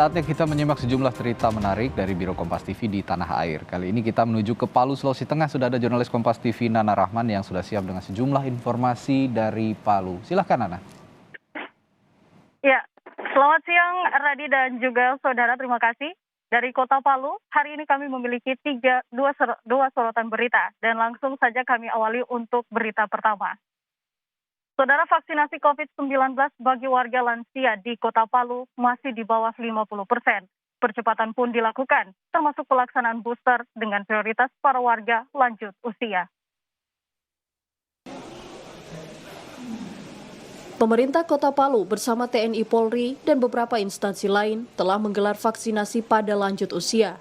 Saatnya kita menyimak sejumlah cerita menarik dari Biro Kompas TV di tanah air. Kali ini kita menuju ke Palu, Sulawesi Tengah. Sudah ada jurnalis Kompas TV Nana Rahman yang sudah siap dengan sejumlah informasi dari Palu. Silahkan Nana. Ya, selamat siang Radi dan juga saudara, terima kasih. Dari Kota Palu, hari ini kami memiliki dua sorotan berita dan langsung saja kami awali untuk berita pertama. Saudara, vaksinasi COVID-19 bagi warga lansia di Kota Palu masih di bawah 50%. Percepatan pun dilakukan, termasuk pelaksanaan booster dengan prioritas para warga lanjut usia. Pemerintah Kota Palu bersama TNI Polri dan beberapa instansi lain telah menggelar vaksinasi pada lanjut usia.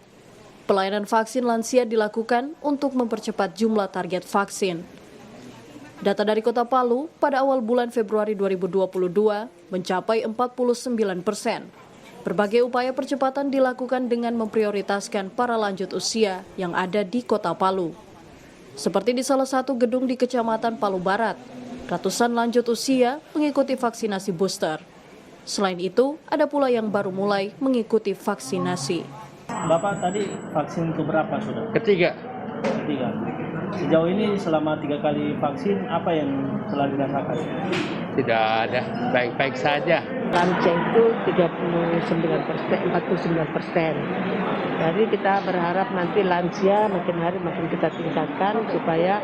Pelayanan vaksin lansia dilakukan untuk mempercepat jumlah target vaksin. Data dari Kota Palu pada awal bulan Februari 2022 mencapai 49%. Berbagai upaya percepatan dilakukan dengan memprioritaskan para lanjut usia yang ada di Kota Palu. Seperti di salah satu gedung di Kecamatan Palu Barat, ratusan lanjut usia mengikuti vaksinasi booster. Selain itu, ada pula yang baru mulai mengikuti vaksinasi. Bapak tadi vaksin keberapa sudah? Ketiga. Sejauh ini selama 3 kali vaksin, apa yang telah dirasakan? Tidak ada, baik-baik saja. Lansia itu 49%. Jadi kita berharap nanti lansia makin hari makin kita tingkatkan supaya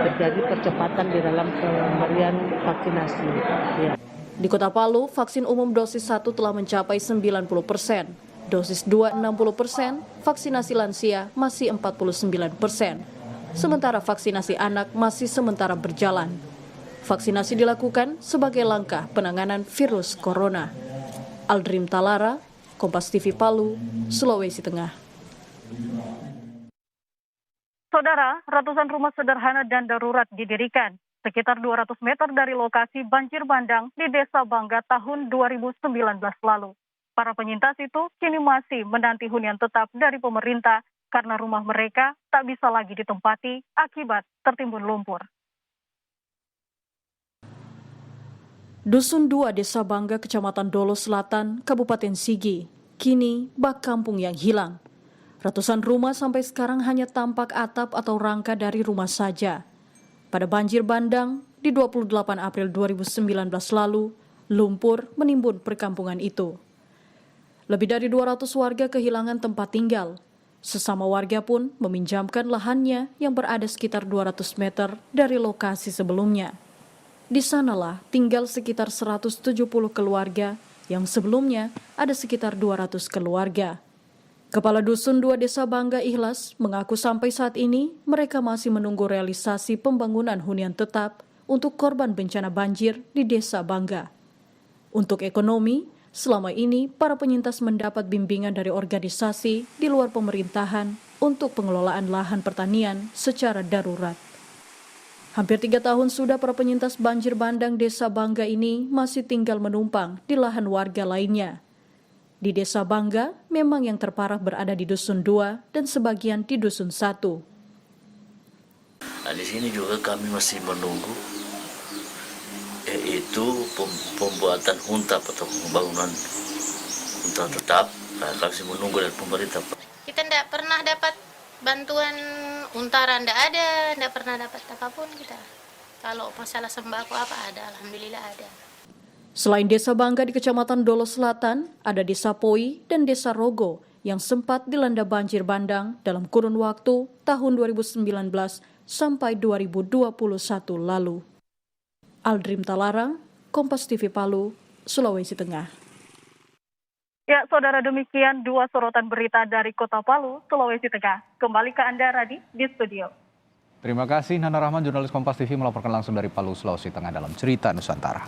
terjadi percepatan di dalam pemberian vaksinasi. Ya. Di Kota Palu, vaksin umum dosis 1 telah mencapai 90%, dosis 2 60%, vaksinasi lansia masih 49%. Sementara vaksinasi anak masih sementara berjalan. Vaksinasi dilakukan sebagai langkah penanganan virus corona. Aldrim Talara, Kompas TV Palu, Sulawesi Tengah. Saudara, ratusan rumah sederhana dan darurat didirikan sekitar 200 meter dari lokasi banjir bandang di Desa Bangga tahun 2019 lalu. Para penyintas itu kini masih menanti hunian tetap dari pemerintah karena rumah mereka tak bisa lagi ditempati akibat tertimbun lumpur. Dusun 2 Desa Bangga, Kecamatan Dolo Selatan, Kabupaten Sigi, kini bak kampung yang hilang. Ratusan rumah sampai sekarang hanya tampak atap atau rangka dari rumah saja. Pada banjir bandang di 28 April 2019 lalu, lumpur menimbun perkampungan itu. Lebih dari 200 warga kehilangan tempat tinggal. Sesama warga pun meminjamkan lahannya yang berada sekitar 200 meter dari lokasi sebelumnya. Di sanalah tinggal sekitar 170 keluarga yang sebelumnya ada sekitar 200 keluarga. Kepala Dusun 2 Desa Bangga Ikhlas mengaku sampai saat ini mereka masih menunggu realisasi pembangunan hunian tetap untuk korban bencana banjir di Desa Bangga. Untuk ekonomi, selama ini para penyintas mendapat bimbingan dari organisasi di luar pemerintahan untuk pengelolaan lahan pertanian secara darurat. Hampir 3 tahun sudah para penyintas banjir bandang Desa Bangga ini masih tinggal menumpang di lahan warga lainnya. Di Desa Bangga, memang yang terparah berada di Dusun 2 dan sebagian di Dusun 1. Nah, di sini juga kami masih menunggu yaitu pembuatan huntap atau pembangunan huntap tetap. Nah, kami masih menunggu dari pemerintah. Kita tidak pernah dapat bantuan untaran, tidak pernah dapat apapun kita. Kalau masalah sembako apa ada, alhamdulillah ada. Selain Desa Bangga di Kecamatan Dolo Selatan, ada Desa Poi dan Desa Rogo yang sempat dilanda banjir bandang dalam kurun waktu tahun 2019 sampai 2021 lalu. Aldrim Talara, Kompas TV Palu, Sulawesi Tengah. Ya, saudara, demikian 2 sorotan berita dari Kota Palu, Sulawesi Tengah. Kembali ke Anda, Radi, di studio. Terima kasih Nana Rahman, jurnalis Kompas TV melaporkan langsung dari Palu, Sulawesi Tengah dalam Cerita Nusantara.